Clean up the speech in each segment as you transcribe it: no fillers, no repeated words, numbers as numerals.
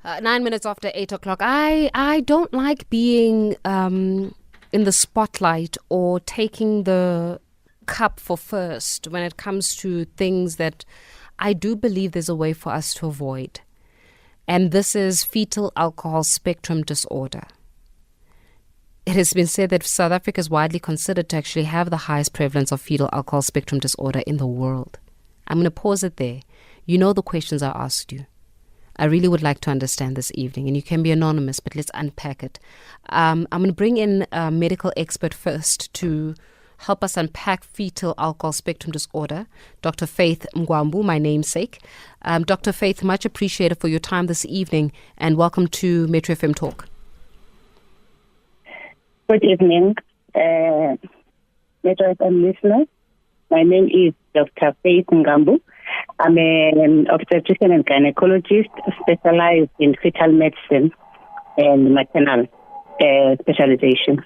9 minutes after 8 o'clock. I don't like being in the spotlight or taking the cup for first when it comes to things that I do believe there's a way for us to avoid. And this is fetal alcohol spectrum disorder. It has been said that South Africa is widely considered to actually have the highest prevalence of fetal alcohol spectrum disorder in the world. I'm going to pause it there. You know the questions I asked you. I really would like to understand this evening, and you can be anonymous, but let's unpack it. I'm going to bring in a medical expert first to help us unpack fetal alcohol spectrum disorder, Dr. Faith Mngwambu, my namesake. Dr. Faith, much appreciated for your time this evening, and welcome to Metro FM Talk. Good evening, Metro FM listeners. My name is Dr. Faith Mngwambu. I'm an obstetrician and gynecologist specialized in fetal medicine and maternal specialization.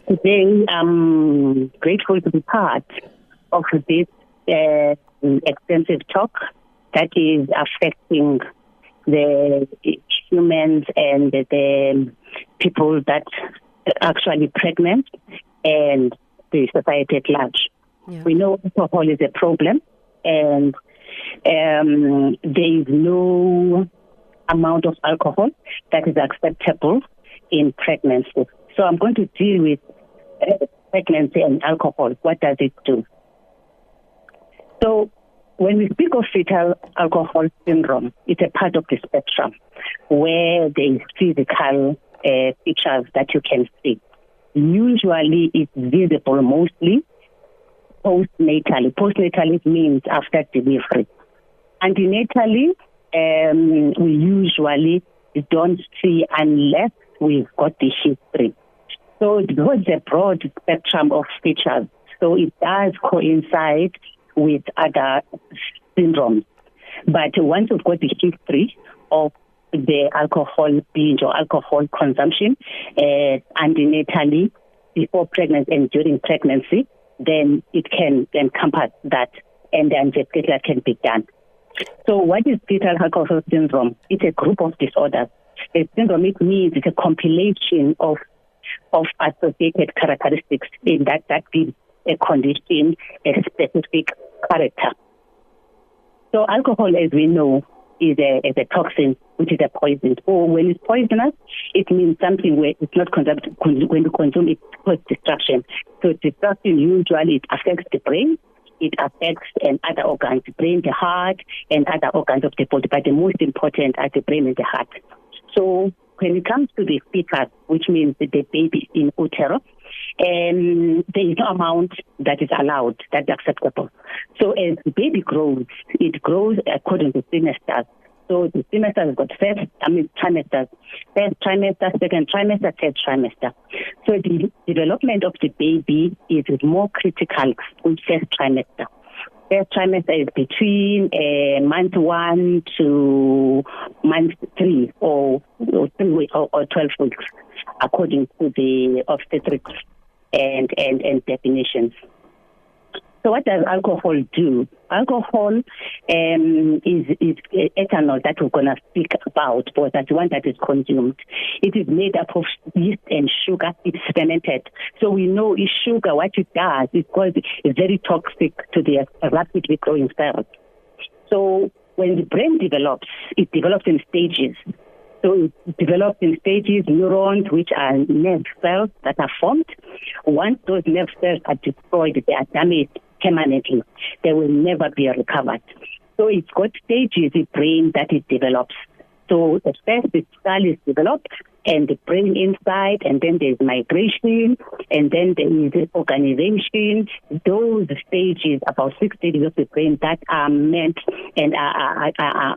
Today, I'm grateful to be part of this extensive talk that is affecting the humans and the people that are actually pregnant and the society at large. Yeah. We know alcohol is a problem, and there is no amount of alcohol that is acceptable in pregnancy. So I'm going to deal with pregnancy and alcohol. What does it do? So when we speak of fetal alcohol syndrome, it's a part of the spectrum where there is physical features that you can see. Usually it's visible mostly postnatally. Postnatally means after delivery. Antenatally, we usually don't see unless we've got the history. So it goes a broad spectrum of features. So it does coincide with other syndromes. But once we've got the history of the alcohol binge or alcohol consumption antenatally before pregnancy and during pregnancy, then it can encompass that, and then investigation can be done. So what is fetal alcohol syndrome? It's a group of disorders. A syndrome, it means it's a compilation of associated characteristics in that gives a condition a specific character. So alcohol, as we know, is a toxin, which is a poison. So when it's poisonous, it means something where it's not consumed. When you consume it, causes destruction. So destruction usually it affects the brain, it affects other organs, the brain, the heart, and other organs of the body. But the most important are the brain and the heart. So when it comes to the fetus, which means the baby in utero, there is no amount that is allowed, that's acceptable. So as the baby grows, it grows according to trimesters. So the trimester has got trimesters. First trimester, second trimester, third trimester. So the development of the baby is more critical with first trimester. First trimester is between month 1 to month 3 or 12 weeks, according to the obstetrics and definitions. So what does alcohol do? Alcohol is ethanol that we're going to speak about, or that's one that is consumed. It is made up of yeast and sugar. It's fermented. So we know sugar, what it does is because it's very toxic to the rapidly growing cells. So when the brain develops, it develops in stages. So it develops in stages, neurons, which are nerve cells that are formed. Once those nerve cells are destroyed, they are damaged permanently. They will never be recovered. So it's got stages in the brain that it develops. So at first the skull is developed and the brain inside, and then there's migration, and then there is organization. Those stages, about 6 stages of the brain that are meant and are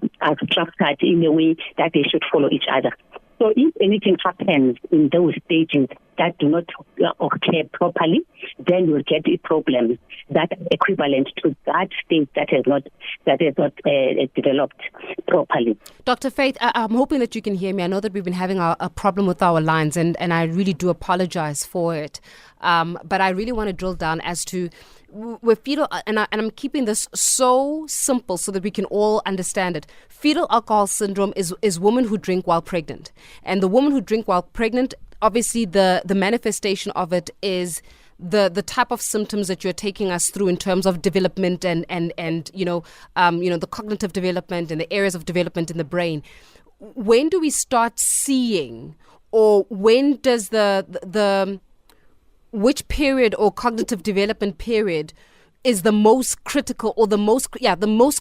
structured in a way that they should follow each other. So if anything happens in those stages that do not occur properly, then you'll get a problem that equivalent to that state that has not developed properly. Dr. Faith, I'm hoping that you can hear me. I know that we've been having a problem with our lines, and I really do apologize for it. But I really want to drill down as to with fetal, and I'm keeping this so simple so that we can all understand it. Fetal alcohol syndrome is women who drink while pregnant. And the women who drink while pregnant, obviously the manifestation of it is the type of symptoms that you're taking us through in terms of development and the cognitive development and the areas of development in the brain. When do we start seeing, or when does which period or cognitive development period is the most critical, or the most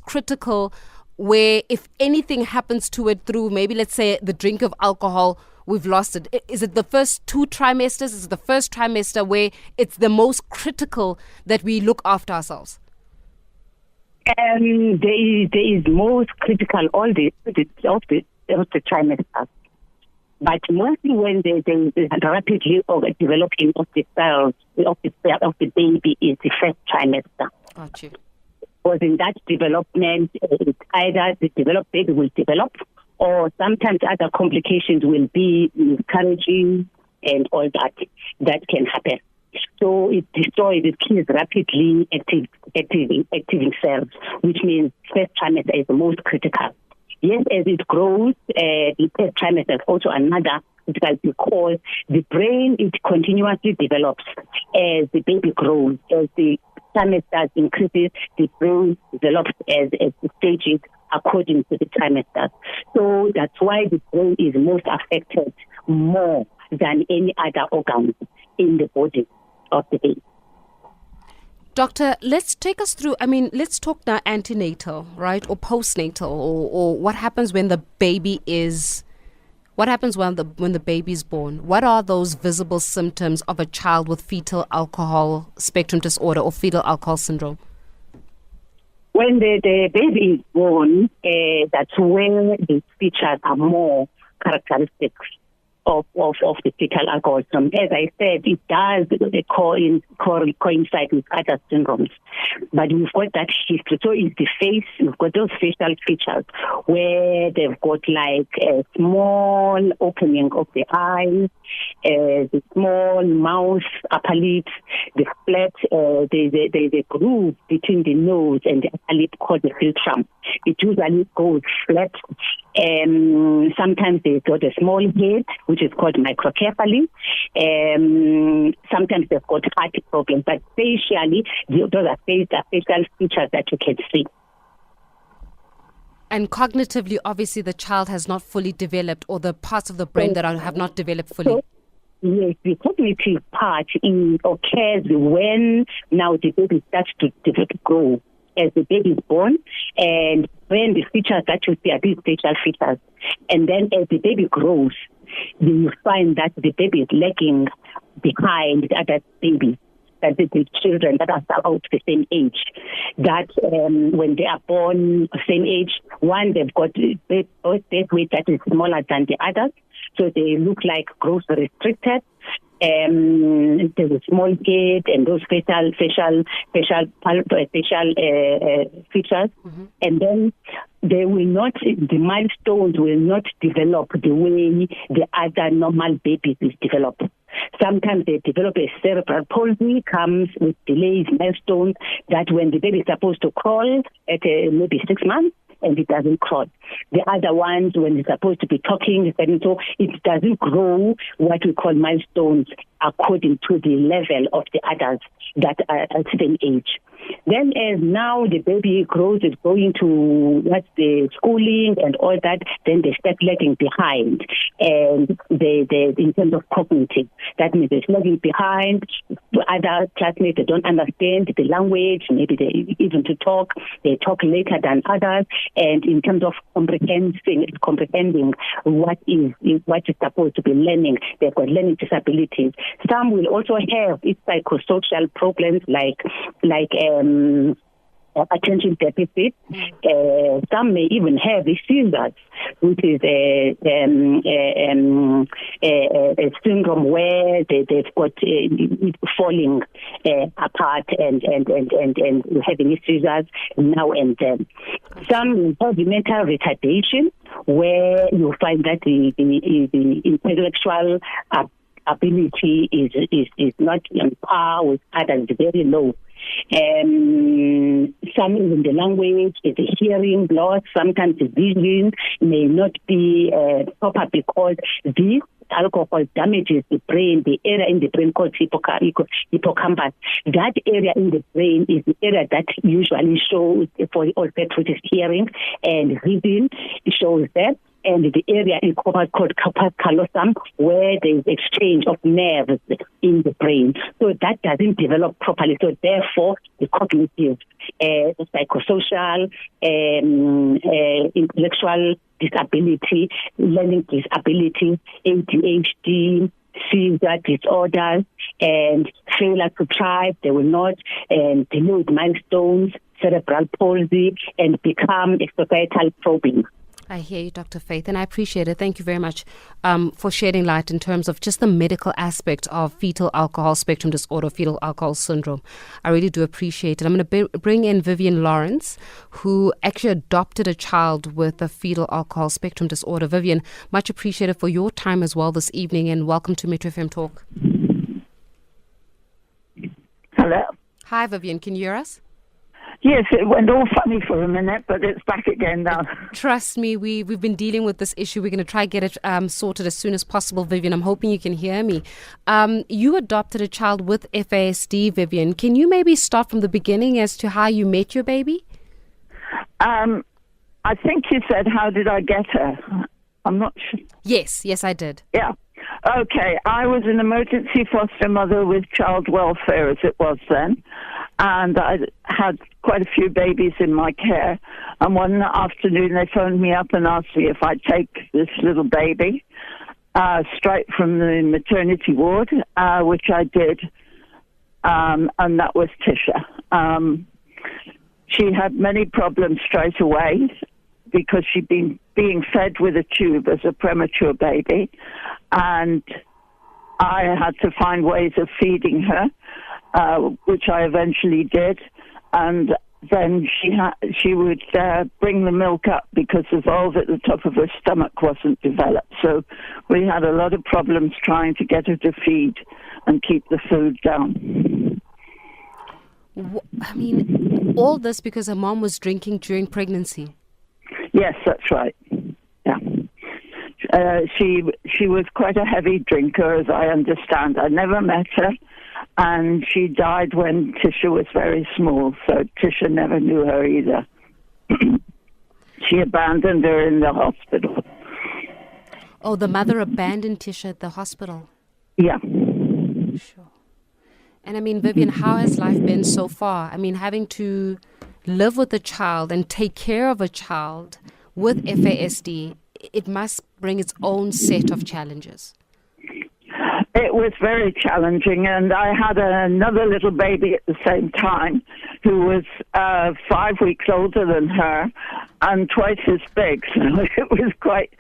critical, where if anything happens to it through maybe, let's say, the drink of alcohol, we've lost it? Is it the first 2 trimesters? Is it the first trimester where it's the most critical that we look after ourselves? There is most critical all the trimesters. But mostly when the rapidly developing of the cells of the baby is the first trimester. Got you. Because in that development, it's either the developed baby will develop, or sometimes other complications will be miscarriaging and all that can happen. So it destroys, it kills rapidly active cells, which means first trimester is the most critical. Yes, as it grows, the first trimester is also another critical, because the brain, it continuously develops as the baby grows. As the trimester increases, the brain develops as the stages according to the trimester. So that's why the brain is most affected more than any other organ in the body of the baby. Doctor, let's take us through, let's talk now antenatal, right, or postnatal, or what happens when the baby is, what happens when the baby is born? What are those visible symptoms of a child with fetal alcohol spectrum disorder or fetal alcohol syndrome? When the baby is born, that's when the features are more characteristic of the fetal alcohol syndrome. As I said, it does coincide with other syndromes. But we've got that history. So it's the face, we've got those facial features where they've got like a small opening of the eyes, the small mouth, upper lips, the flat, there's a groove between the nose and the upper lip called the philtrum. It usually goes flat. Sometimes they've got a small head, which is called microcephaly. Sometimes they've got heart problems, but facially, those are facial features that you can see. And cognitively, obviously, the child has not fully developed, or the parts of the brain that have not developed fully. Yes, the cognitive part occurs when now the baby starts to grow. As the baby is born, and when the features that you see are these facial features. And then as the baby grows, you find that the baby is lagging behind the other babies, that the children that are about the same age, that when they are born same age, one, they've got birth weight that is smaller than the others, so they look like growth restricted. There's a small gait and those facial features, mm-hmm. And then the milestones will not develop the way the other normal babies develop. Sometimes they develop a cerebral palsy, comes with delayed milestones, that when the baby is supposed to crawl at maybe 6 months, and it doesn't crawl. The other ones, when it's supposed to be talking, so it doesn't grow what we call milestones according to the level of the others that are at the same age. Then as now the baby grows, is going to the schooling and all that, then they start lagging behind. And they in terms of cognitive, that means they're lagging behind. Other classmates, they don't understand the language, maybe even to talk, they talk later than others. And in terms of comprehending what is supposed to be learning, they've got learning disabilities. Some will also have psychosocial problems like attention deficit. Some may even have the seizures, which is a syndrome where they've got falling apart and having seizures now and then. Some have mental retardation, where you find that the intellectual ability is not on par with others, very low. Some in the language, the hearing loss, sometimes the vision may not be proper because this alcohol damages the brain, the area in the brain called hippocampus. That area in the brain is the area that usually shows for all that which is hearing and reading. It shows that. And the area in corpus called corpus callosum, where there is exchange of nerves in the brain. So that doesn't develop properly. So therefore, the cognitive, the psychosocial, intellectual disability, learning disability, ADHD, seizure disorders, and failure to thrive, they will not, and delayed milestones, cerebral palsy, and become a societal problem. I hear you, Dr. Faith, and I appreciate it. Thank you very much for shedding light in terms of just the medical aspect of fetal alcohol spectrum disorder, fetal alcohol syndrome. I really do appreciate it. I'm going to bring in Vivian Lawrence, who actually adopted a child with a fetal alcohol spectrum disorder. Vivian, much appreciated for your time as well this evening, and welcome to Metro FM Talk. Hello. Hi, Vivian. Can you hear us? Yes, it went all funny for a minute, but it's back again now. Trust me, we've been dealing with this issue. We're going to try to get it sorted as soon as possible, Vivian. I'm hoping you can hear me. You adopted a child with FASD, Vivian. Can you maybe start from the beginning as to how you met your baby? I think you said, how did I get her? I'm not sure. Yes, I did. Yeah. Okay, I was an emergency foster mother with child welfare, as it was then, and I had quite a few babies in my care. And one afternoon they phoned me up and asked me if I'd take this little baby straight from the maternity ward, which I did, and that was Tisha. She had many problems straight away because she'd been being fed with a tube as a premature baby, and I had to find ways of feeding her, which I eventually did, and then she would bring the milk up because the valve at the top of her stomach wasn't developed. So we had a lot of problems trying to get her to feed and keep the food down. I mean, all this because her mom was drinking during pregnancy. Yes, that's right. Yeah. She was quite a heavy drinker, as I understand. I never met her, and she died when Tisha was very small, so Tisha never knew her either. She abandoned her in the hospital. Oh, the mother abandoned Tisha at the hospital? Yeah. Sure. And I mean, Vivian, how has life been so far? I mean, having to live with a child and take care of a child with FASD, it must bring its own set of challenges. It was very challenging, and I had another little baby at the same time who was 5 weeks older than her and twice as big, so it was quite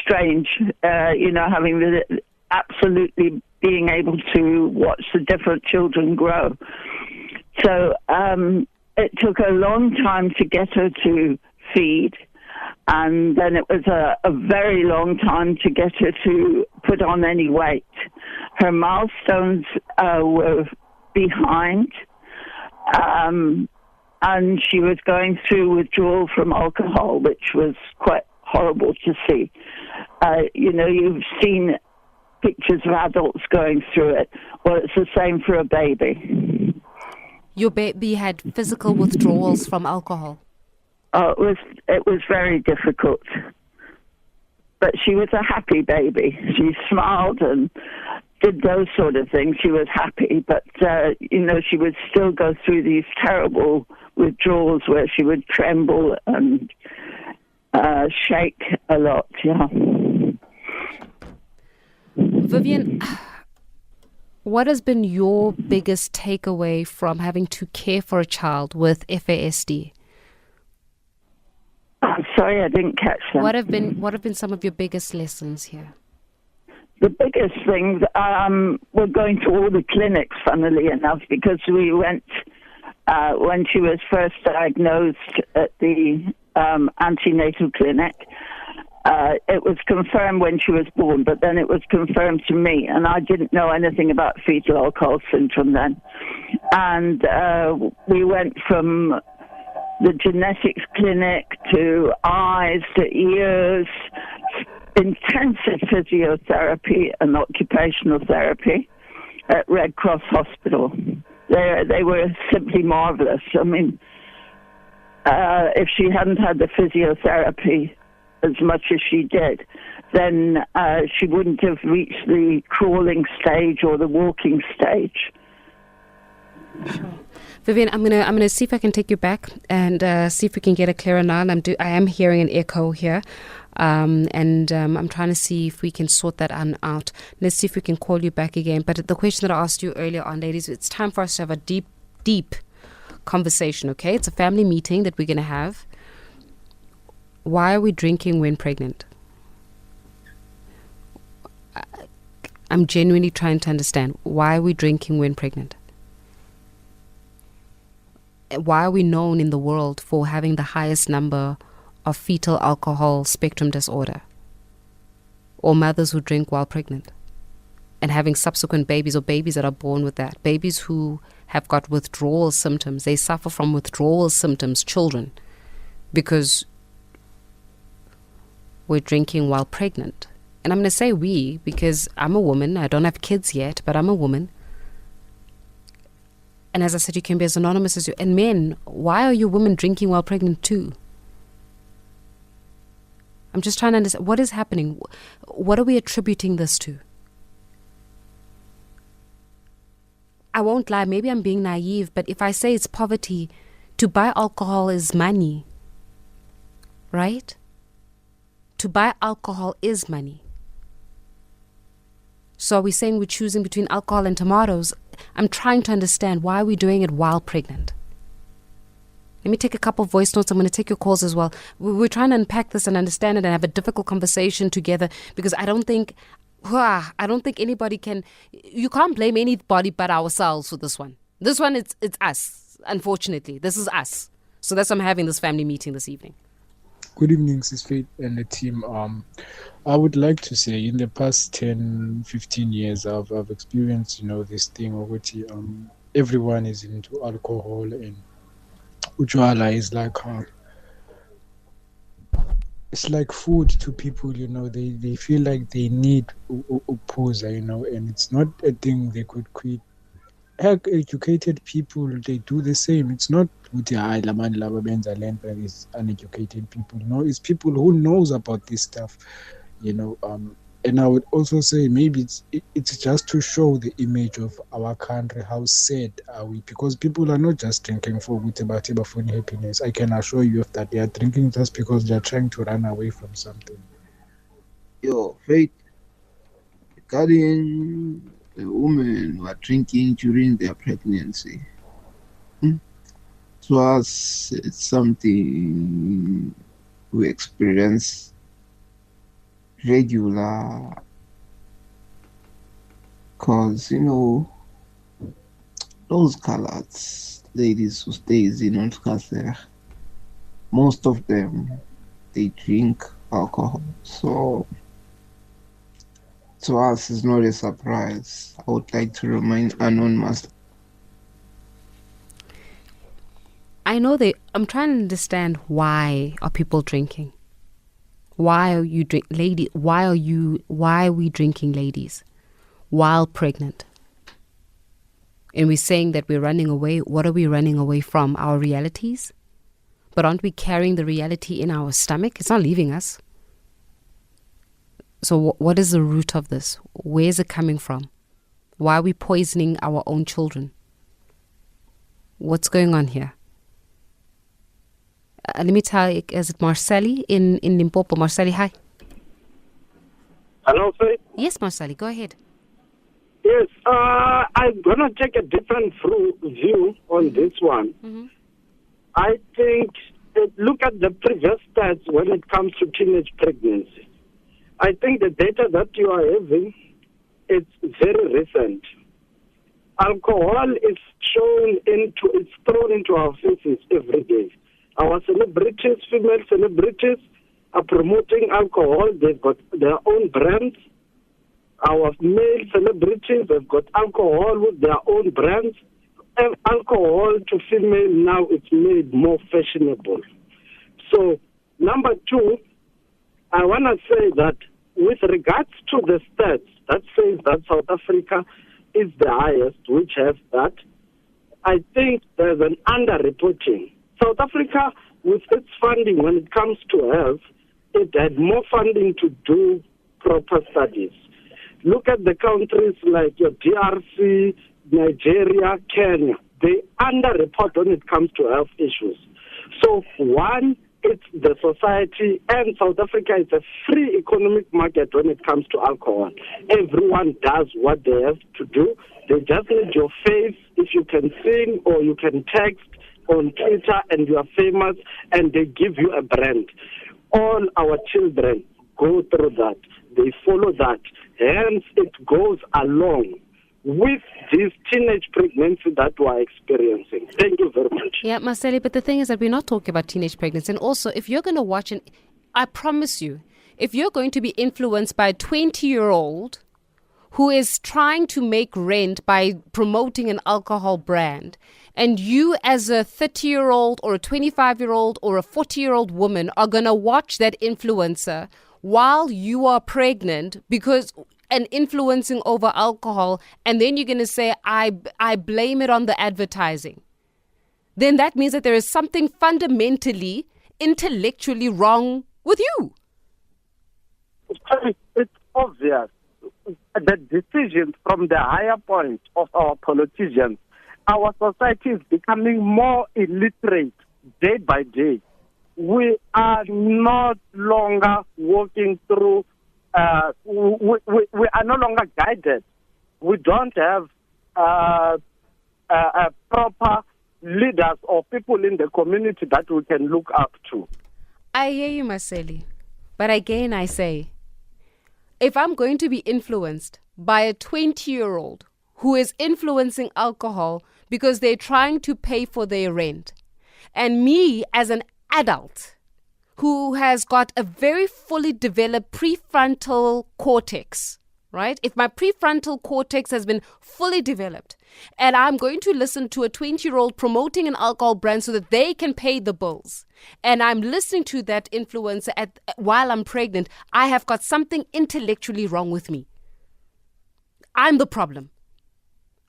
strange, having absolutely being able to watch the different children grow. So it took a long time to get her to feed, and then it was a very long time to get her to put on any weight. Her milestones were behind, and she was going through withdrawal from alcohol, which was quite horrible to see. You've seen pictures of adults going through it. Well, it's the same for a baby. Your baby had physical withdrawals from alcohol? Oh, it was very difficult. But she was a happy baby. She smiled and did those sort of things. She was happy, but, she would still go through these terrible withdrawals where she would tremble and shake a lot, yeah. Vivian, what has been your biggest takeaway from having to care for a child with FASD? I'm sorry, I didn't catch that. What have been some of your biggest lessons here? The biggest thing, we're going to all the clinics, funnily enough, because we went when she was first diagnosed at the antenatal clinic, it was confirmed when she was born, but then it was confirmed to me, and I didn't know anything about fetal alcohol syndrome then. And we went from the genetics clinic to eyes to ears, intensive physiotherapy and occupational therapy at Red Cross Hospital. They were simply marvelous. I mean, if she hadn't had the physiotherapy as much as she did, then she wouldn't have reached the crawling stage or the walking stage. Sure. Vivian, I'm gonna see if I can take you back and see if we can get a clearer now. I am hearing an echo here, and I'm trying to see if we can sort that out. Let's see if we can call you back again. But the question that I asked you earlier on, ladies, it's time for us to have a deep conversation. Okay, it's a family meeting that we're gonna have. Why are we drinking when pregnant? I'm genuinely trying to understand. Why are we drinking when pregnant? Why are we known in the world for having the highest number of fetal alcohol spectrum disorder, or mothers who drink while pregnant and having subsequent babies, or babies that are born with that, babies who have got withdrawal symptoms? They suffer from withdrawal symptoms, children, because we're drinking while pregnant. And I'm going to say we because I'm a woman. I don't have kids yet, but I'm a woman. And as I said, you can be as anonymous as you. And men, why are you women drinking while pregnant too? I'm just trying to understand what is happening. What are we attributing this to? I won't lie, maybe I'm being naive, but if I say it's poverty, to buy alcohol is money, right? To buy alcohol is money. So are we saying we're choosing between alcohol and tomatoes? I'm trying to understand why are we doing it while pregnant. Let me take a couple of voice notes. I'm going to take your calls as well. We're trying to unpack this and understand it and have a difficult conversation together, because I don't think anybody can. You can't blame anybody but ourselves for this one. This one, it's us. Unfortunately, this is us. So that's why I'm having this family meeting this evening. Good evening, Sis Faith and the team. I would like to say in the past 10, 15 years, I've experienced, this thing of which everyone is into alcohol, and ujwala is like it's like food to people. They feel like they need upuza, and it's not a thing they could quit. Heck, educated people, they do the same. It's not is uneducated people. No, it's people who knows about this stuff, And I would also say maybe it's just to show the image of our country, how sad are we, because people are not just drinking for happiness. I can assure you of that. They are drinking just because they are trying to run away from something. Faith, regarding the women who are drinking during their pregnancy, to us, it's something we experience regular, because those colored ladies who stays in Ontkasser, most of them, they drink alcohol. So to us, it's not a surprise. I would like to remind Anonymous. I know I'm trying to understand, why are people drinking? Why are you lady? Why are we drinking, ladies, while pregnant? And we're saying that we're running away. What are we running away from? Our realities? But aren't we carrying the reality in our stomach? It's not leaving us. So what is the root of this? Where is it coming from? Why are we poisoning our own children? What's going on here? Let me tell you, is it Marceli in Limpopo? Marceli, hi. Hello, sir. Yes, Marceli, go ahead. Yes, I'm going to take a different view on this one. Mm-hmm. I think, look at the previous stats when it comes to teenage pregnancy. I think the data that you are having, it's very recent. Alcohol is thrown into our faces every day. Our celebrities, female celebrities, are promoting alcohol. They've got their own brands. Our male celebrities have got alcohol with their own brands. And alcohol to female now it's made more fashionable. So, number two, I want to say that with regards to the stats that says that South Africa is the highest, which has that, I think there's an underreporting. South Africa, with its funding when it comes to health, it had more funding to do proper studies. Look at the countries like your DRC, Nigeria, Kenya. They underreport when it comes to health issues. So one, it's the society, and South Africa is a free economic market when it comes to alcohol. Everyone does what they have to do. They just need your face, if you can sing or you can text on Twitter and you are famous, and they give you a brand. All our children go through that. They follow that. Hence, it goes along with this teenage pregnancy that we're experiencing. Thank you very much. Yeah, Marceli, but the thing is that we're not talking about teenage pregnancy. And also, if you're going to watch, and I promise you, if you're going to be influenced by a 20-year-old who is trying to make rent by promoting an alcohol brand, and you as a 30-year-old or a 25-year-old or a 40-year-old woman are going to watch that influencer while you are pregnant because and influencing over alcohol, and then you're going to say, I blame it on the advertising, then that means that there is something fundamentally, intellectually wrong with you. It's obvious. The decisions from the higher point of our politicians, our society is becoming more illiterate day by day. We are not longer walking through, we are no longer guided. We don't have proper leaders or people in the community that we can look up to. I hear you, Marceli. But again, I say, if I'm going to be influenced by a 20-year-old who is influencing alcohol because they're trying to pay for their rent, and me as an adult who has got a very fully developed prefrontal cortex, right? If my prefrontal cortex has been fully developed and I'm going to listen to a 20-year-old promoting an alcohol brand so that they can pay the bills, and I'm listening to that influencer while I'm pregnant, I have got something intellectually wrong with me. I'm the problem.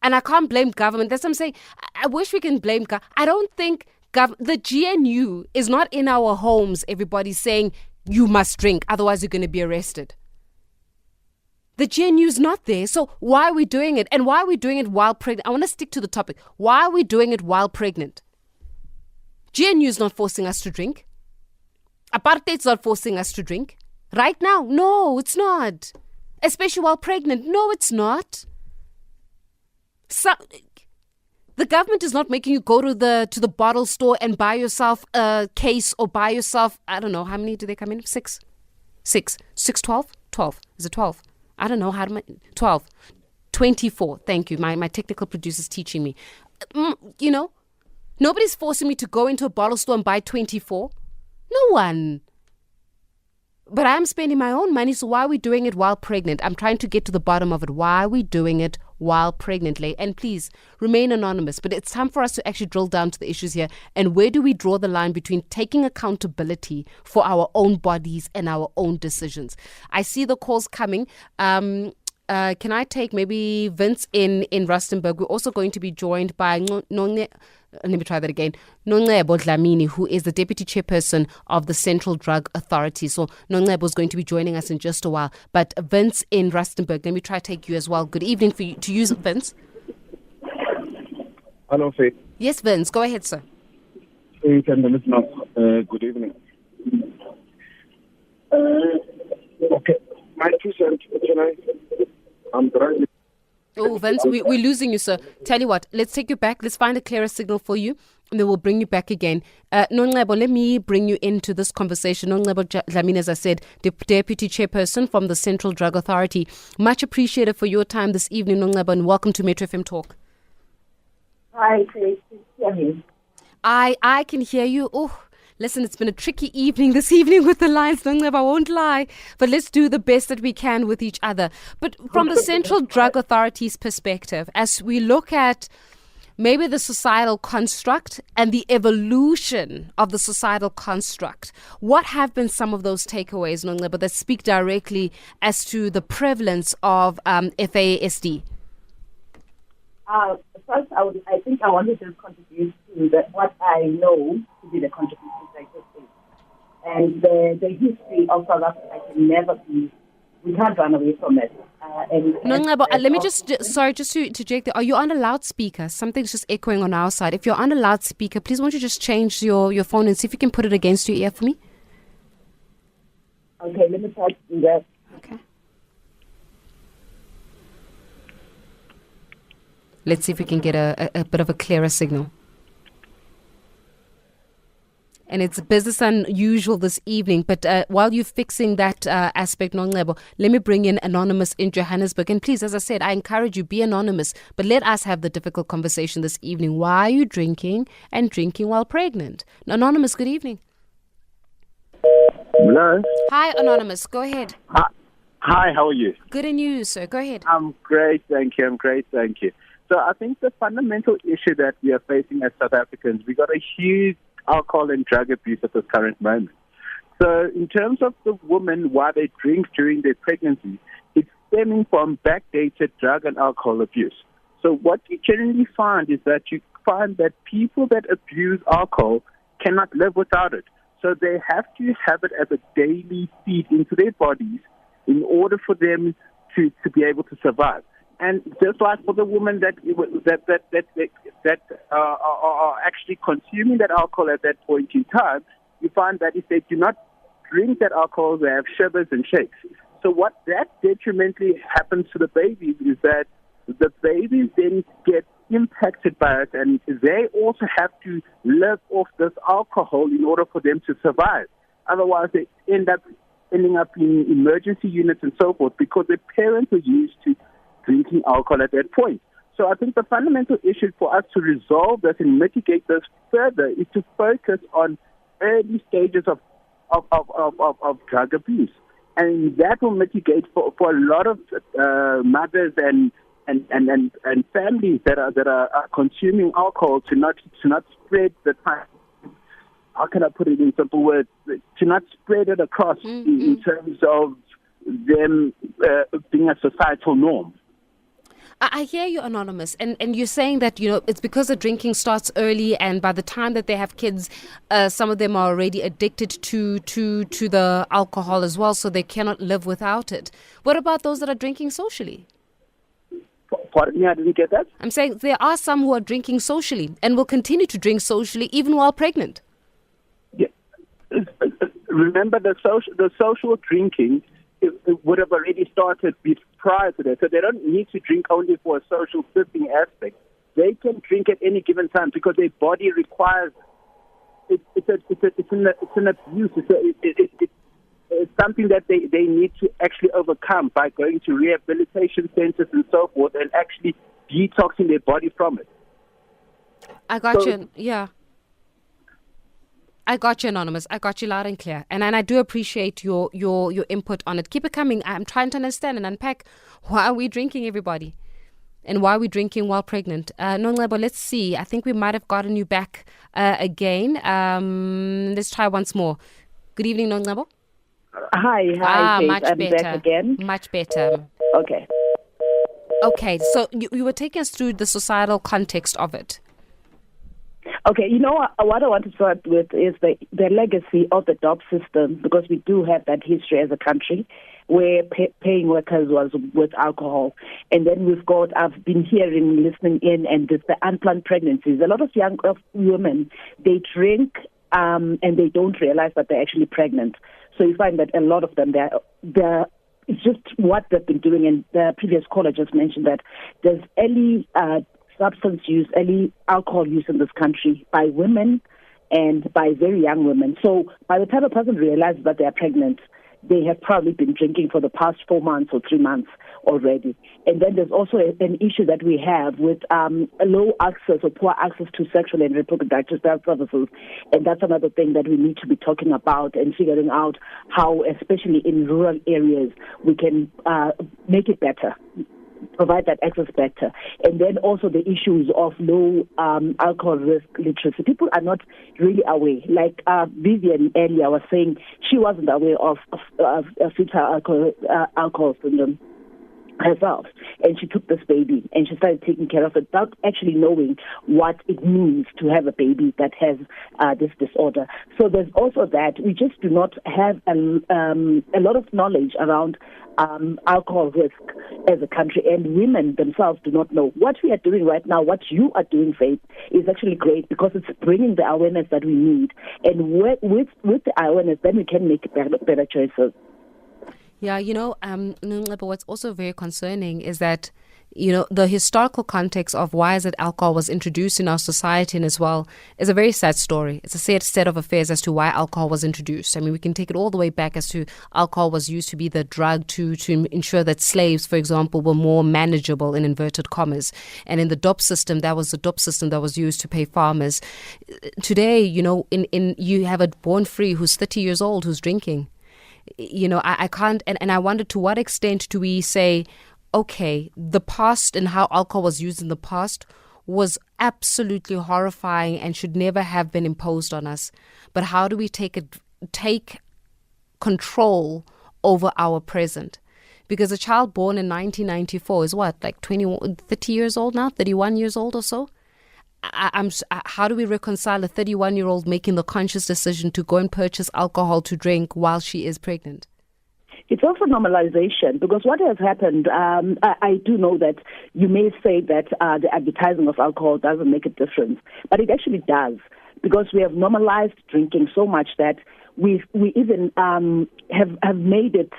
And I can't blame government. That's what I'm saying. I wish we can blame government. I don't think the GNU is not in our homes, everybody saying you must drink, otherwise you're going to be arrested. The GNU is not there. So why are we doing it? And why are we doing it while pregnant? I want to stick to the topic. Why are we doing it while pregnant? GNU is not forcing us to drink. Apartheid's not forcing us to drink. Right now? No, it's not. Especially while pregnant. No, it's not. So, the government is not making you go to the bottle store and buy yourself a case or buy yourself, I don't know, how many do they come in? 6, 12? 12. Is it 12? I don't know, 12. 24. Thank you. My technical producer's teaching me. Nobody's forcing me to go into a bottle store and buy 24. No one. But I'm spending my own money, so why are we doing it while pregnant? I'm trying to get to the bottom of it. Why are we doing it while pregnant? And please, remain anonymous. But it's time for us to actually drill down to the issues here. And where do we draw the line between taking accountability for our own bodies and our own decisions? I see the calls coming. Can I take maybe Vince in Rustenburg? We're also going to be joined by let me try that again. Nonqebo Dlamini, who is the Deputy Chairperson of the Central Drug Authority. So Nonqebo is going to be joining us in just a while. But Vince in Rustenburg, let me try to take you as well. Good evening to you, Vince. Hello, Faith. Yes, Vince. Go ahead, sir. Faith and the listeners, good evening. Okay, my 2 cents, I'm driving. Oh, Vince, we're losing you, sir. Tell you what, let's take you back. Let's find a clearer signal for you, and then we'll bring you back again. Nonqebo, let me bring you into this conversation. Nonqebo Dlamini, as I said, Deputy Chairperson from the Central Drug Authority. Much appreciated for your time this evening, Nonqebo, and welcome to Metro FM Talk. Hi, Tracy. I can hear you. Oh, Listen, it's been a tricky evening this evening with the lines, Nongcebo, I won't lie. But let's do the best that we can with each other. But from the Central Drug Authority's perspective, as we look at maybe the societal construct and the evolution of the societal construct, what have been some of those takeaways, Nongcebo, that speak directly as to the prevalence of FASD? First, I think I wanted to contribute to what I know to be the contributions I just made. And the history of South Africa can never be, we can't run away from it. Nongcebo, let me just to Jake there. Are you on a loudspeaker? Something's just echoing on our side. If you're on a loudspeaker, please won't you just change your phone and see if you can put it against your ear for me? Okay, let me try to do that. Okay. Let's see if we can get a bit of a clearer signal. And it's business unusual this evening. But while you're fixing that aspect, Nongcebo, let me bring in Anonymous in Johannesburg. And please, as I said, I encourage you, be anonymous. But let us have the difficult conversation this evening. Why are you drinking and drinking while pregnant? Anonymous, good evening. Hello. Hi, Anonymous. Go ahead. Hi, how are you? Good, and you, sir. Go ahead. I'm great, thank you. So I think the fundamental issue that we are facing as South Africans, we got a huge alcohol and drug abuse at this current moment. So in terms of the women, why they drink during their pregnancy, it's stemming from backdated drug and alcohol abuse. So what you generally find is that you find that people that abuse alcohol cannot live without it. So they have to have it as a daily feed into their bodies in order for them to be able to survive. And just like for the women that are actually consuming that alcohol at that point in time, you find that if they do not drink that alcohol, they have shivers and shakes. So what that detrimentally happens to the babies is that the babies then get impacted by it, and they also have to live off this alcohol in order for them to survive. Otherwise, they ending up in emergency units and so forth because their parents are used to drinking alcohol at that point. So I think the fundamental issue for us to resolve this and mitigate this further is to focus on early stages of drug abuse. And that will mitigate for a lot of mothers and families that are consuming alcohol to not spread the time. How can I put it in simple words? To not spread it across in terms of them being a societal norm. I hear you, Anonymous, and you're saying that, it's because the drinking starts early, and by the time that they have kids, some of them are already addicted to the alcohol as well, so they cannot live without it. What about those that are drinking socially? Pardon me, I didn't get that. I'm saying there are some who are drinking socially and will continue to drink socially even while pregnant. Yeah. Remember, the social drinking it would have already started prior to that. So they don't need to drink only for a social flipping aspect. They can drink at any given time because their body requires it. It's an abuse. It's something that they need to actually overcome by going to rehabilitation centers and so forth and actually detoxing their body from it. I got you. Yeah. I got you, Anonymous. I got you loud and clear. And I do appreciate your input on it. Keep it coming. I'm trying to understand and unpack why are we drinking, everybody? And why are we drinking while pregnant? Nongcebo, let's see. I think we might have gotten you back again. Let's try once more. Good evening, Nongcebo. Hi. Much I'm better. back again. Much better. Okay, so you were taking us through the societal context of it. Okay, what I want to start with is the legacy of the DOP system, because we do have that history as a country where paying workers was with alcohol. And then I've been hearing, listening in, and there's the unplanned pregnancies. A lot of young women, they drink and they don't realize that they're actually pregnant. So you find that a lot of them, it's just what they've been doing. And the previous caller just mentioned that there's early substance use, early alcohol use in this country by women and by very young women. So by the time a person realizes that they are pregnant, they have probably been drinking for the past 4 months or 3 months already. And then there's also an issue that we have with low access or poor access to sexual and reproductive health services. And that's another thing that we need to be talking about and figuring out how, especially in rural areas, we can make it better, provide that access better. And then also the issues of low alcohol risk literacy. People are not really aware. Like Vivian earlier was saying, she wasn't aware of fetal alcohol syndrome herself, and she took this baby and she started taking care of it without actually knowing what it means to have a baby that has this disorder. So there's also that we just do not have a lot of knowledge around alcohol risk as a country, and women themselves do not know. What we are doing right now, what you are doing, Faith, is actually great because it's bringing the awareness that we need, and with the awareness, then we can make better choices. Yeah, but what's also very concerning is that, the historical context of why is it alcohol was introduced in our society and as well is a very sad story. It's a sad state of affairs as to why alcohol was introduced. I mean, we can take it all the way back as to alcohol was used to be the drug to ensure that slaves, for example, were more manageable in inverted commas. And in the DOP system, that was the DOP system that was used to pay farmers. Today, you have a born free who's 30 years old who's drinking. I can't, and I wonder to what extent do we say, okay, the past and how alcohol was used in the past was absolutely horrifying and should never have been imposed on us. But how do we take control over our present? Because a child born in 1994 is what, like 30 years old now, 31 years old or so? How do we reconcile a 31-year-old making the conscious decision to go and purchase alcohol to drink while she is pregnant? It's also normalization, because what has happened, I do know that you may say that the advertising of alcohol doesn't make a difference, but it actually does, because we have normalized drinking so much that we even have made it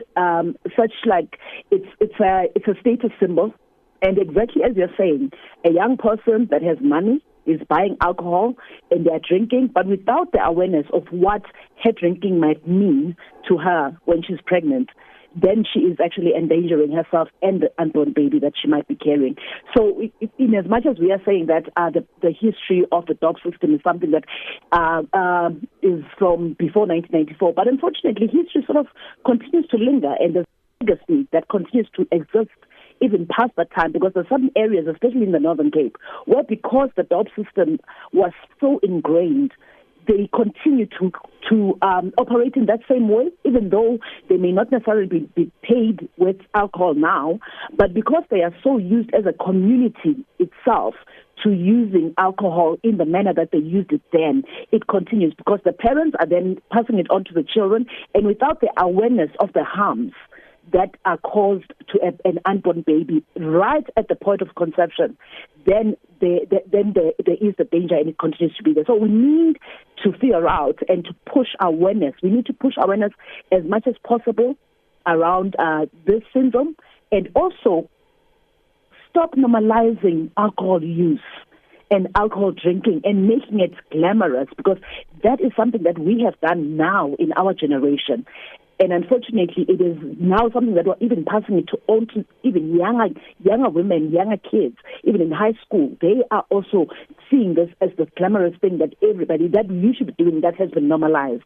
such like it's a status symbol. And exactly as you're saying, a young person that has money is buying alcohol and they're drinking, but without the awareness of what her drinking might mean to her when she's pregnant, then she is actually endangering herself and the unborn baby that she might be carrying. So in as much as we are saying that the history of the DOP system is something that is from before 1994, but unfortunately history sort of continues to linger, and there's a legacy that continues to exist even past that time, because there's some areas, especially in the Northern Cape, where because the DOP system was so ingrained, they continue to operate in that same way, even though they may not necessarily be paid with alcohol now, but because they are so used as a community itself to using alcohol in the manner that they used it then, it continues, because the parents are then passing it on to the children, and without the awareness of the harms that are caused to an unborn baby right at the point of conception, then there is the danger, and it continues to be there. So we need to figure out and to push awareness. We need to push awareness as much as possible around this syndrome, and also stop normalizing alcohol use and alcohol drinking and making it glamorous, because that is something that we have done now in our generation. And unfortunately, it is now something that we're even passing it on to even younger women, younger kids, even in high school. They are also seeing this as the glamorous thing that you should be doing, that has been normalized.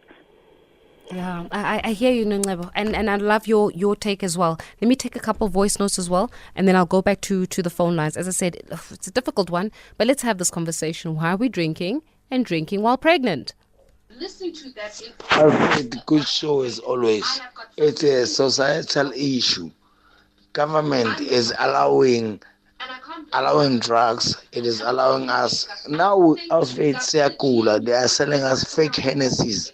Yeah, I hear you, Nungebo, and I love your take as well. Let me take a couple of voice notes as well, and then I'll go back to the phone lines. As I said, it's a difficult one, but let's have this conversation. Why are we drinking and drinking while pregnant? Listening to that, the good show is always, it's a societal issue. Government is allowing drugs. It is allowing us now. They are selling us fake Hennessy's.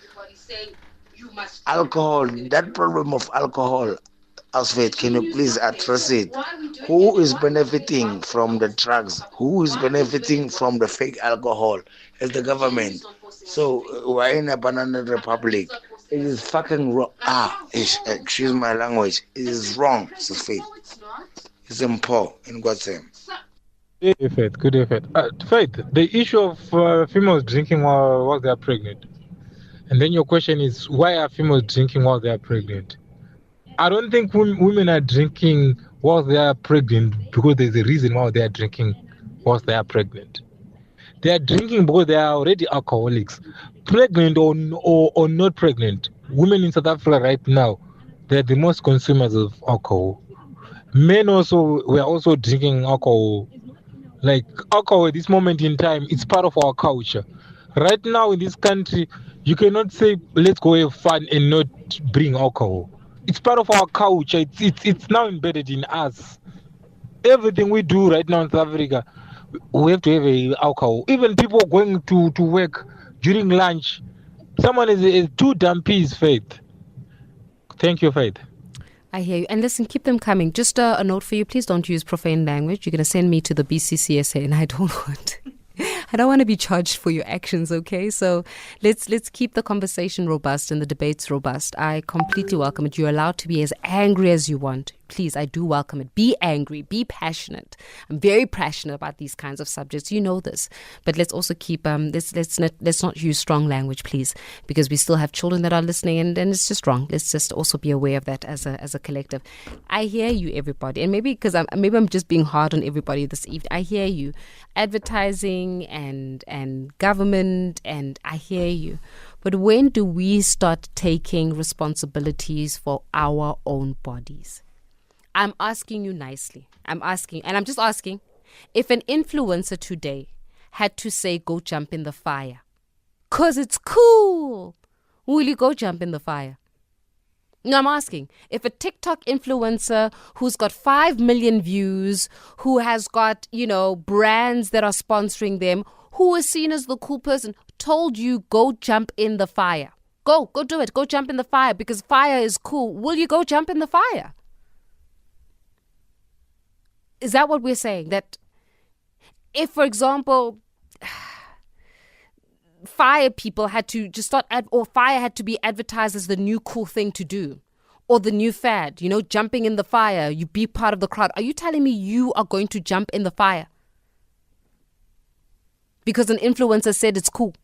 Alcohol. That problem of alcohol, Asfait, can you please address it? Who is benefiting from the drugs? Who is benefiting from the fake alcohol? It's the government. So we're in a banana republic. It is fucking wrong. Excuse my language. It is wrong, Asfait. It's impossible in God's name. Good effort. Faith, the issue of females drinking while they are pregnant. And then your question is, why are females drinking while they are pregnant? I don't think women are drinking while they are pregnant because there's a reason why they are drinking whilst they are pregnant. They are drinking because they are already alcoholics. Pregnant or not pregnant, women in South Africa right now, they're the most consumers of alcohol. Men also were also drinking alcohol. Like alcohol at this moment in time, it's part of our culture. Right now in this country, you cannot say let's go have fun and not bring alcohol. It's part of our culture. It's now embedded in us. Everything we do right now in South Africa, we have to have a alcohol. Even people going to work during lunch, someone is 2 dumpies, Faith. Thank you, Faith. I hear you. And listen, keep them coming. Just a note for you, please don't use profane language. You're going to send me to the BCCSA and I don't want to be charged for your actions, okay? So let's keep the conversation robust and the debates robust. I completely welcome it. You're allowed to be as angry as you want. Please, I do welcome it. Be angry, be passionate. I'm very passionate about these kinds of subjects. You know this. But let's also keep let's not use strong language, please, because we still have children that are listening and it's just wrong. Let's just also be aware of that as a collective. I hear you, everybody. And maybe because I'm just being hard on everybody this evening. I hear you. Advertising and government, and I hear you. But when do we start taking responsibilities for our own bodies? I'm asking you nicely. I'm just asking, if an influencer today had to say, go jump in the fire, 'cause it's cool, will you go jump in the fire? No, I'm asking, if a TikTok influencer who's got 5 million views, who has got, brands that are sponsoring them, who is seen as the cool person, told you, go jump in the fire. Go do it. Go jump in the fire because fire is cool. Will you go jump in the fire? Is that what we're saying? That if, for example, fire people had to just start, or fire had to be advertised as the new cool thing to do, or the new fad, jumping in the fire, you be part of the crowd. Are you telling me you are going to jump in the fire because an influencer said it's cool?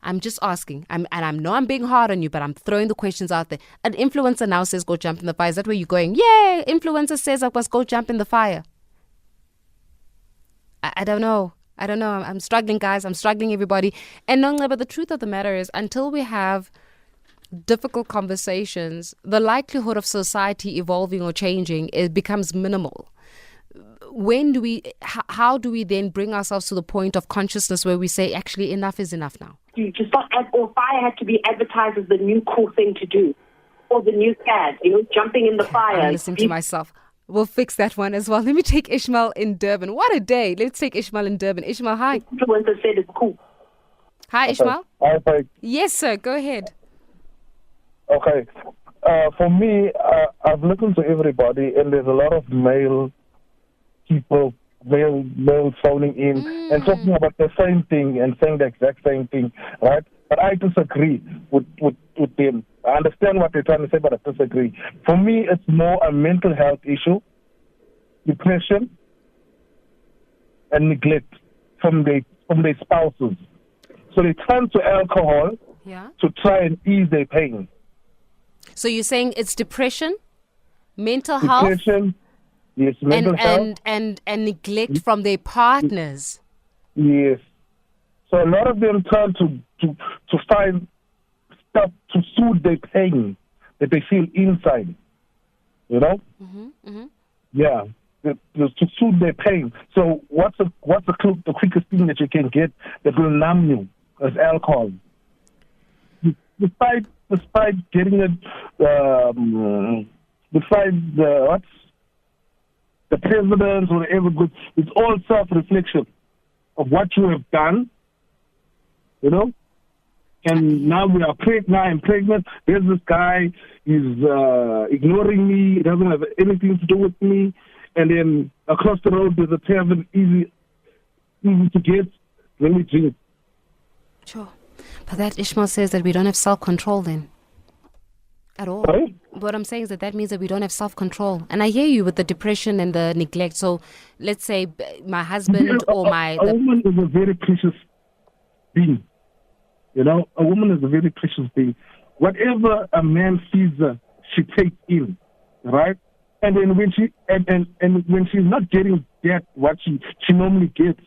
I'm just asking. I know I'm being hard on you, but I'm throwing the questions out there. An influencer now says go jump in the fire. Is that where you're going? Yeah, influencer says I must go jump in the fire. I don't know. I'm struggling, guys. I'm struggling, everybody. And but the truth of the matter is, until we have difficult conversations, the likelihood of society evolving or changing, it becomes minimal. How do we then bring ourselves to the point of consciousness where we say, actually, enough is enough now? Or fire had to be advertised as the new cool thing to do, or the new fad, jumping in the fire. I'm listening to myself. We'll fix that one as well. Let me take Ishmael in Durban. What a day. Let's take Ishmael in Durban. Ishmael, hi. The influencer said it's cool. Hi, Ishmael. Hi. Yes, sir. Go ahead. Okay. For me, I've listened to everybody, and there's a lot of male people, male phoning in and talking about the same thing and saying the exact same thing, right? But I disagree with them. I understand what they're trying to say, but I disagree. For me, it's more a mental health issue, depression, and neglect from their spouses. So they turn to alcohol to try and ease their pain. So you're saying it's depression, mental health? Depression, yes, mental health. And neglect from their partners. Yes. So a lot of them turn to find stuff to soothe their pain that they feel inside. Yeah. To soothe their pain. So what's the quickest thing that you can get that will numb you as alcohol? Despite getting it, besides the president or whatever good, it's all self-reflection of what you have done, And now I'm pregnant. There's this guy, he's ignoring me. He doesn't have anything to do with me. And then across the road, there's a tavern, easy to get. Let me drink. Sure. But that Ishmael says that we don't have self-control then. At all. Sorry? What I'm saying is that means that we don't have self-control. And I hear you with the depression and the neglect. So let's say my husband or my... A woman is a very precious being. A woman is a very precious being. Whatever a man feeds her she takes in, right? And then when she and when she's not getting what she normally gets,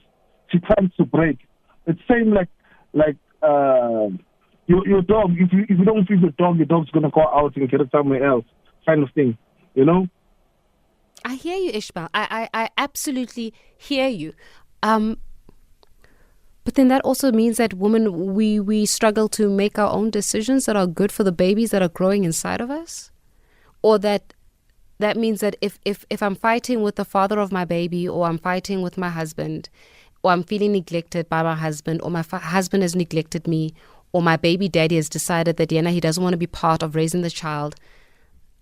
she tries to break. It's same like your dog. If you don't feed your dog's gonna go out and get it somewhere else, kind of thing, you know. I hear you, Ishmael. I absolutely hear you. But then that also means that women, we struggle to make our own decisions that are good for the babies that are growing inside of us? Or that means that if I'm fighting with the father of my baby, or I'm fighting with my husband, or I'm feeling neglected by my husband, or my husband has neglected me, or my baby daddy has decided that he doesn't want to be part of raising the child,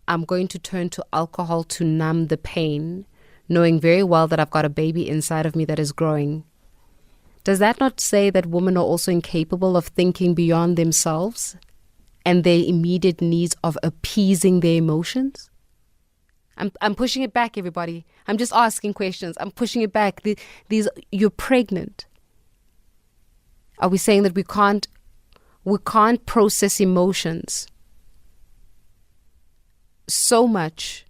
I'm going to turn to alcohol to numb the pain, knowing very well that I've got a baby inside of me that is growing. Does that not say that women are also incapable of thinking beyond themselves and their immediate needs of appeasing their emotions? I'm pushing it back, everybody. I'm just asking questions. I'm pushing it back. You're pregnant. Are we saying that we can't process emotions so much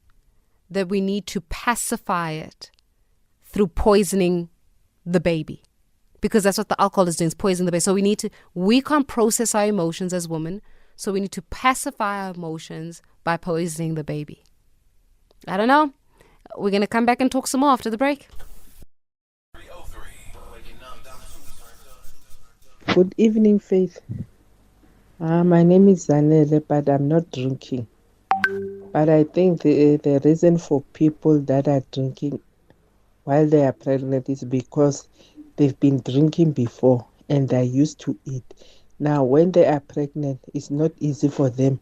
that we need to pacify it through poisoning the baby? Because that's what the alcohol is doing, is poisoning the baby. So we can't process our emotions as women, so we need to pacify our emotions by poisoning the baby. I don't know. We're going to come back and talk some more after the break. Good evening, Faith. My name is Zanele, but I'm not drinking. But I think the reason for people that are drinking while they are pregnant is because they've been drinking before and they're used to it. Now, when they are pregnant, it's not easy for them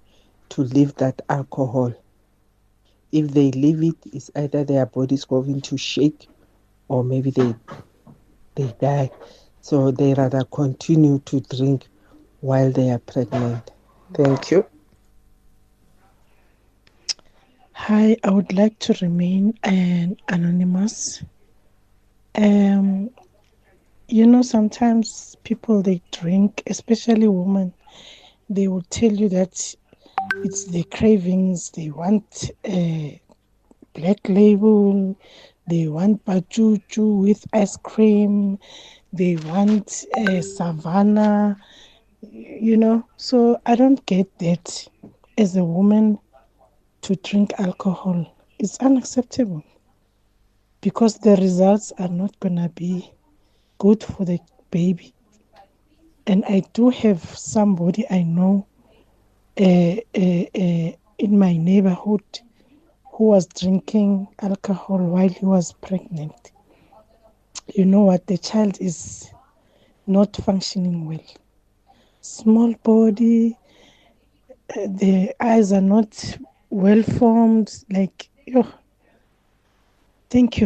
to leave that alcohol. If they leave it, it's either their body's going to shake or maybe they die. So they rather continue to drink while they are pregnant. Thank you. Hi, I would like to remain anonymous. Sometimes people, they drink, especially women, they will tell you that it's the cravings. They want Black Label, they want Pachuchu with ice cream, they want Savannah, So I don't get that. As a woman, to drink alcohol is unacceptable because the results are not going to be good for the baby. And I do have somebody I know in my neighborhood who was drinking alcohol while he was pregnant. You know what? The child is not functioning well. Small body, the eyes are not well formed. Thank you. Thank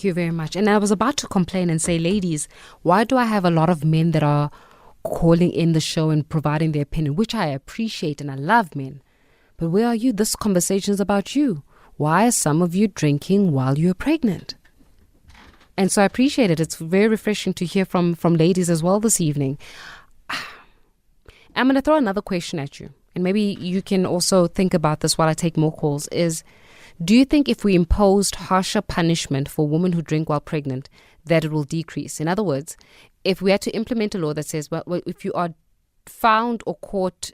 you very much. And I was about to complain and say, ladies, why do I have a lot of men that are calling in the show and providing their opinion, which I appreciate and I love men. But where are you? This conversation is about you. Why are some of you drinking while you're pregnant? And so I appreciate it. It's very refreshing to hear from ladies as well this evening. I'm going to throw another question at you. And maybe you can also think about this while I take more calls. Do you think if we imposed harsher punishment for women who drink while pregnant, that it will decrease? In other words, if we had to implement a law that says, well, if you are found or caught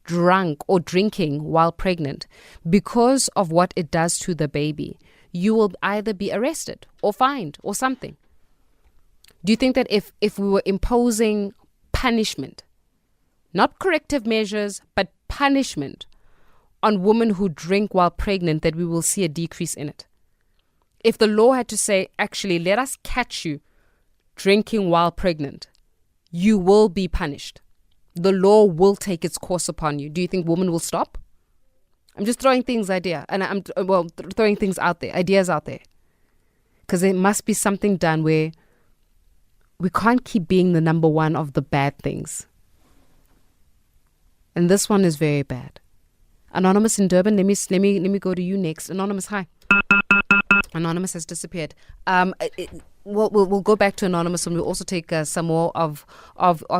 drunk or drinking while pregnant, because of what it does to the baby, you will either be arrested or fined or something. Do you think that if we were imposing punishment, not corrective measures, but punishment on women who drink while pregnant, that we will see a decrease in it? If the law had to say, actually, let us catch you drinking while pregnant, you will be punished. The law will take its course upon you. Do you think women will stop? I'm just throwing things throwing things out there, ideas out there. Because there must be something done where we can't keep being the number one of the bad things. And this one is very bad. Anonymous in Durban, let me go to you next. Anonymous, hi. Anonymous has disappeared. we'll go back to Anonymous, and we'll also take some more of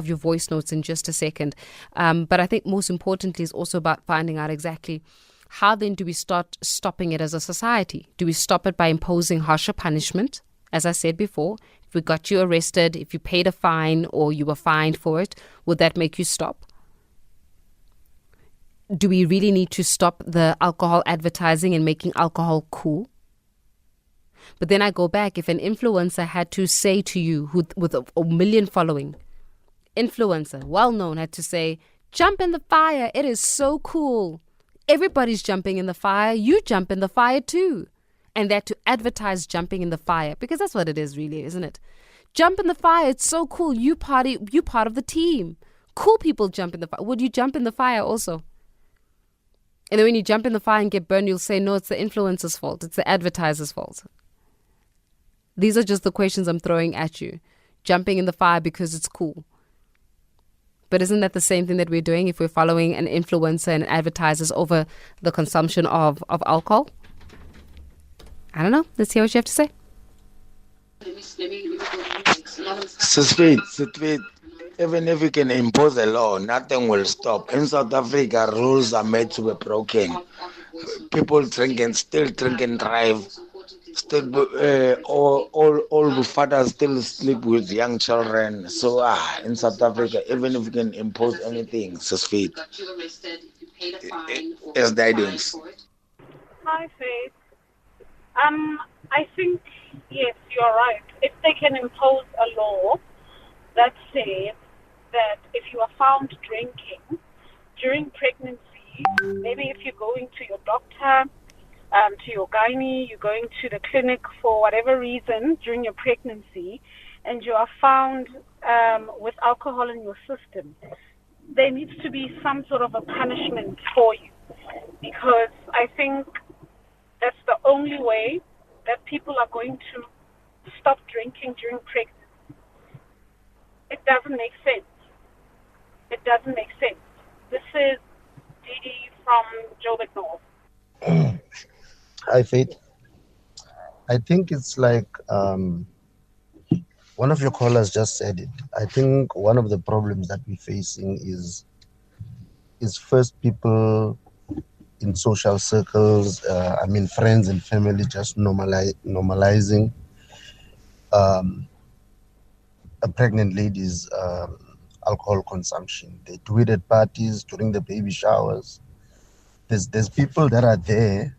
your voice notes in just a second. But I think most importantly is also about finding out exactly how then do we start stopping it as a society? Do we stop it by imposing harsher punishment? As I said before, if we got you arrested, if you paid a fine or you were fined for it, would that make you stop? Do we really need to stop the alcohol advertising and making alcohol cool? But then I go back, if an influencer had to say to you, with a million following, influencer, well-known, had to say, jump in the fire, it is so cool. Everybody's jumping in the fire, you jump in the fire too. And that to advertise jumping in the fire, because that's what it is really, isn't it? Jump in the fire, it's so cool, you part of the team. Cool people jump in the fire. Would you jump in the fire also? And then when you jump in the fire and get burned, you'll say, no, it's the influencer's fault, it's the advertiser's fault. These are just the questions I'm throwing at you. Jumping in the fire because it's cool. But isn't that the same thing that we're doing if we're following an influencer and advertisers over the consumption of alcohol? I don't know. Let's hear what you have to say. Suspect, even if we can impose a law, nothing will stop. In South Africa, rules are made to be broken. People still drink and drive. Still, all fathers still sleep with young children. So, in South Africa, even if we can impose anything, suspect, it's guidance. Hi, Faith. I think, yes, you're right. If they can impose a law that says that if you are found drinking during pregnancy, maybe if you're going to your doctor, to your gynae, you're going to the clinic for whatever reason during your pregnancy, and you are found with alcohol in your system, there needs to be some sort of a punishment for you, because I think that's the only way that people are going to stop drinking during pregnancy. It doesn't make sense. It doesn't make sense. This is Didi from Joburg North. Hi, Faith. I think it's like one of your callers just said it. I think one of the problems that we're facing is first people in social circles, friends and family just normalizing a pregnant lady's alcohol consumption. They do it at parties, during the baby showers. There's people that are there.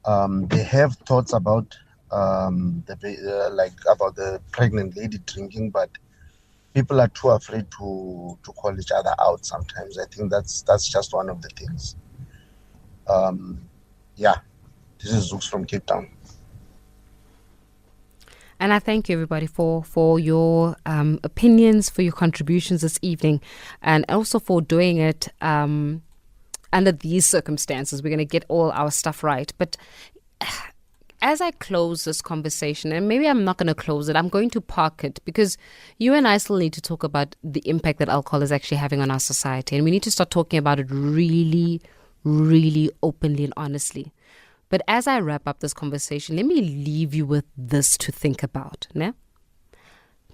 They have thoughts about about the pregnant lady drinking, but people are too afraid to call each other out sometimes. I think that's just one of the things. This is Zooks from Cape Town. And I thank you, everybody, for your opinions, for your contributions this evening, and also for doing it under these circumstances. We're going to get all our stuff right. But as I close this conversation, and maybe I'm not going to close it, I'm going to park it, because you and I still need to talk about the impact that alcohol is actually having on our society. And we need to start talking about it really, really openly and honestly. But as I wrap up this conversation, let me leave you with this to think about. Né?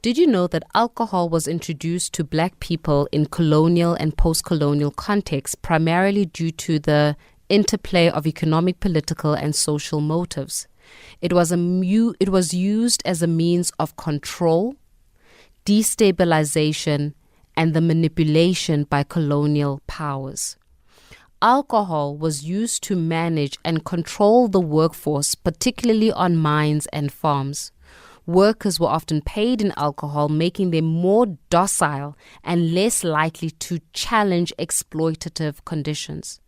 Did you know that alcohol was introduced to Black people in colonial and post-colonial contexts primarily due to the interplay of economic, political, and social motives? It was used as a means of control, destabilization, and the manipulation by colonial powers. Alcohol was used to manage and control the workforce, particularly on mines and farms. Workers were often paid in alcohol, making them more docile and less likely to challenge exploitative conditions.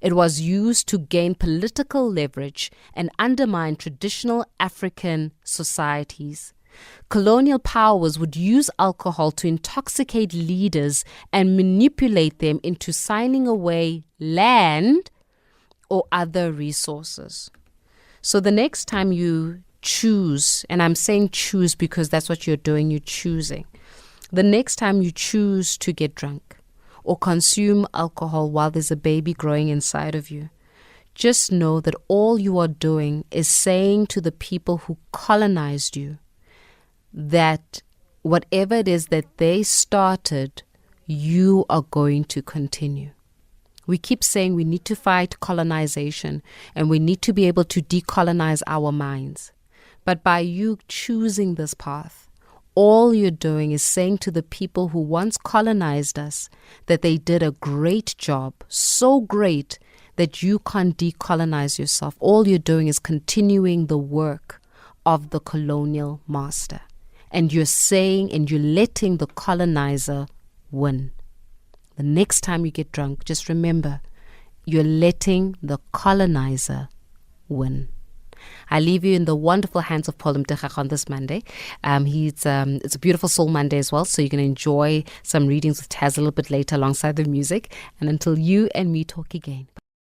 It was used to gain political leverage and undermine traditional African societies. Colonial powers would use alcohol to intoxicate leaders and manipulate them into signing away land or other resources. So the next time you choose, and I'm saying choose because that's what you're doing, you're choosing. The next time you choose to get drunk or consume alcohol while there's a baby growing inside of you, just know that all you are doing is saying to the people who colonized you that whatever it is that they started, you are going to continue. We keep saying we need to fight colonization and we need to be able to decolonize our minds. But by you choosing this path, all you're doing is saying to the people who once colonized us that they did a great job, so great that you can't decolonize yourself. All you're doing is continuing the work of the colonial master. And you're saying and you're letting the colonizer win. The next time you get drunk, just remember, you're letting the colonizer win. I leave you in the wonderful hands of Paul Mtekach on this Monday. It's a beautiful Soul Monday as well, so you can enjoy some readings with Taz a little bit later alongside the music. And until you and me talk again.